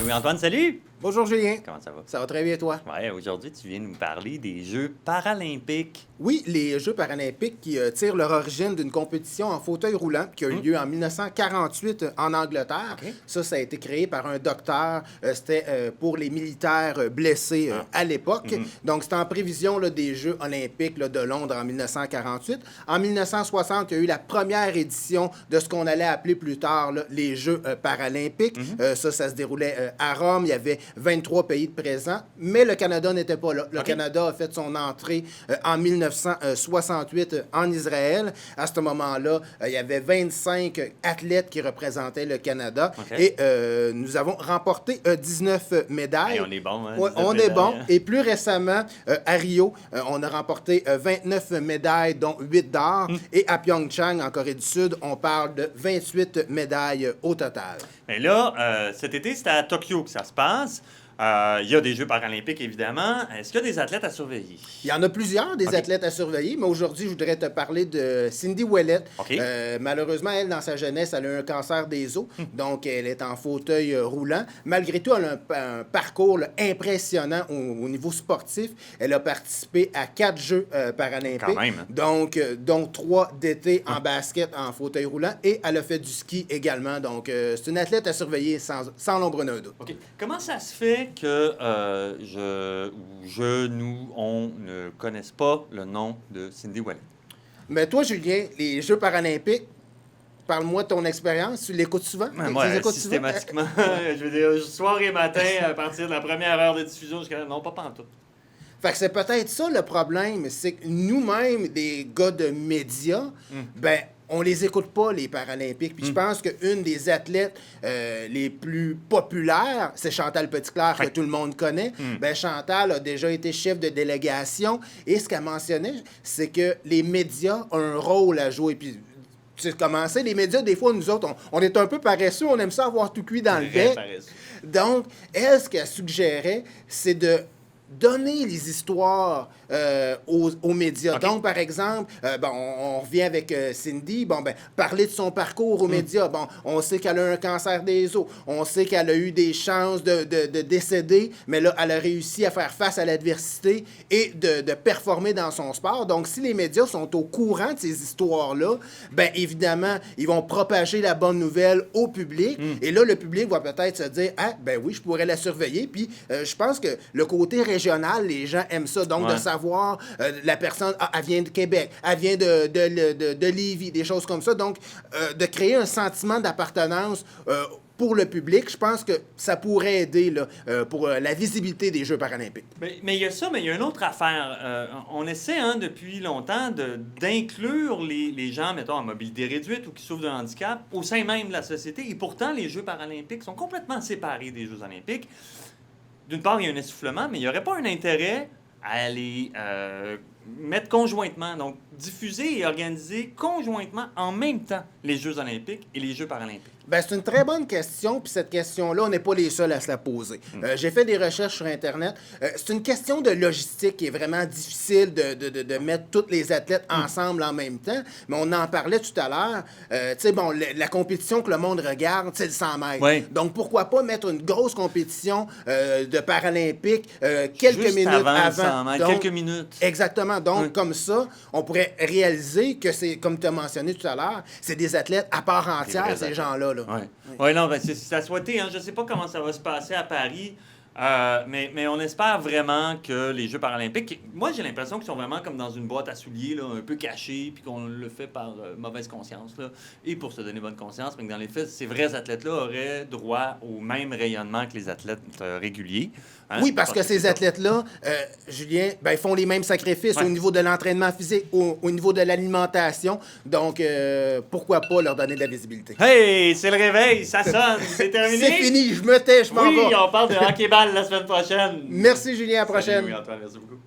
Louis-Antoine, salut! Bonjour Julien. Comment ça va? Ça va très bien toi? Ouais, aujourd'hui, tu viens nous parler des Jeux paralympiques. Oui, les Jeux paralympiques qui tirent leur origine d'une compétition en fauteuil roulant qui a eu lieu en 1948 en Angleterre. OK. Ça a été créé par un docteur. C'était pour les militaires blessés à l'époque. Donc, c'était en prévision là, des Jeux olympiques là, de Londres en 1948. En 1960, il y a eu la première édition de ce qu'on allait appeler plus tard là, les Jeux paralympiques. Ça se déroulait à Rome. Il y avait 23 pays de présents, mais le Canada n'était pas là. Le Canada a fait son entrée en 1968 en Israël. À ce moment-là, il y avait 25 athlètes qui représentaient le Canada et nous avons remporté 19 médailles. Hey, on est bon, hein? Ouais, on est bon. Et plus récemment, à Rio, on a remporté 29 médailles, dont 8 d'or. Et à Pyeongchang, en Corée du Sud, on parle de 28 médailles au total. Mais là, cet été, c'était à Tokyo que ça se passe. Il y a des Jeux paralympiques, évidemment. Est-ce qu'il y a des athlètes à surveiller? Il y en a plusieurs, des athlètes à surveiller, mais aujourd'hui, je voudrais te parler de Cindy Ouellet. Malheureusement, elle, dans sa jeunesse, elle a eu un cancer des os, donc elle est en fauteuil roulant. Malgré tout, elle a un parcours là, impressionnant au niveau sportif. Elle a participé à 4 Jeux paralympiques, Quand même, hein? donc 3 d'été en basket en fauteuil roulant, et elle a fait du ski également. Donc, c'est une athlète à surveiller sans l'ombre d'un doute. OK. Comment ça se fait que on ne connaisse pas le nom de Cindy Ouellet? Mais toi, Julien, les Jeux paralympiques, parle-moi de ton expérience. Tu l'écoutes souvent? Moi, Tu les écoutes systématiquement. Je veux dire, soir et matin, à partir de la première heure de diffusion jusqu'à... Non, pas pantoute. Fait que c'est peut-être ça le problème, c'est que nous-mêmes, des gars de médias, ben on les écoute pas, les Paralympiques. Puis je pense qu'une des athlètes les plus populaires, c'est Chantal Petitclerc, que tout le monde connaît. Ben Chantal a déjà été chef de délégation. Et ce qu'elle mentionnait, c'est que les médias ont un rôle à jouer. Puis tu sais comment c'est, les médias, des fois, nous autres, on est un peu paresseux, on aime ça avoir tout cuit dans le bec. Donc, elle, ce qu'elle suggérait, c'est de donner les histoires aux médias. Donc, par exemple, on revient avec Cindy, parler de son parcours aux médias. Bon, on sait qu'elle a un cancer des os, on sait qu'elle a eu des chances de décéder, mais là, elle a réussi à faire face à l'adversité et de performer dans son sport. Donc, si les médias sont au courant de ces histoires-là, bien évidemment, ils vont propager la bonne nouvelle au public. Et là, le public va peut-être se dire, ah, ben oui, je pourrais la surveiller. Puis, je pense que le côté régional, les gens aiment ça. Donc, de savoir la personne, elle vient de Québec, elle vient de Lévis, des choses comme ça. Donc, de créer un sentiment d'appartenance pour le public, je pense que ça pourrait aider là, pour la visibilité des Jeux paralympiques. Mais il y a ça, mais il y a une autre affaire. On essaie depuis longtemps d'inclure les gens, mettons, à mobilité réduite ou qui souffrent d'un handicap au sein même de la société. Et pourtant, les Jeux paralympiques sont complètement séparés des Jeux olympiques. D'une part, il y a un essoufflement, mais il n'y aurait pas un intérêt à les mettre conjointement, donc diffuser et organiser conjointement en même temps les Jeux olympiques et les Jeux paralympiques. Ben, c'est une très bonne question, puis cette question-là, on n'est pas les seuls à se la poser. J'ai fait des recherches sur Internet. C'est une question de logistique qui est vraiment difficile de mettre tous les athlètes ensemble en même temps, mais on en parlait tout à l'heure. Tu sais, bon, la compétition que le monde regarde, c'est le 100 mètres. Oui. Donc, pourquoi pas mettre une grosse compétition de paralympique quelques Juste minutes avant le 100 avant. mètres, Donc, quelques minutes. Exactement. Donc, comme ça, on pourrait réaliser que c'est, comme tu as mentionné tout à l'heure, c'est des athlètes à part entière, ces gens-là. Oui, non, c'est à souhaiter. Je ne sais pas comment ça va se passer à Paris, mais on espère vraiment que les Jeux paralympiques... Moi, j'ai l'impression qu'ils sont vraiment comme dans une boîte à souliers, là, un peu cachée, puis qu'on le fait par mauvaise conscience, là, et pour se donner bonne conscience, mais que dans les faits, ces vrais athlètes-là auraient droit au même rayonnement que les athlètes réguliers. Hein? Oui, parce que ces athlètes-là, Julien, ils font les mêmes sacrifices au niveau de l'entraînement physique, au niveau de l'alimentation. Donc, pourquoi pas leur donner de la visibilité? Hey, c'est le réveil, ça sonne, c'est terminé. C'est fini, je me tais, je m'en vais. Oui, on parle de hockey-ball la semaine prochaine. Merci, Julien, à la prochaine. Salut, Louis-Antoine, merci beaucoup.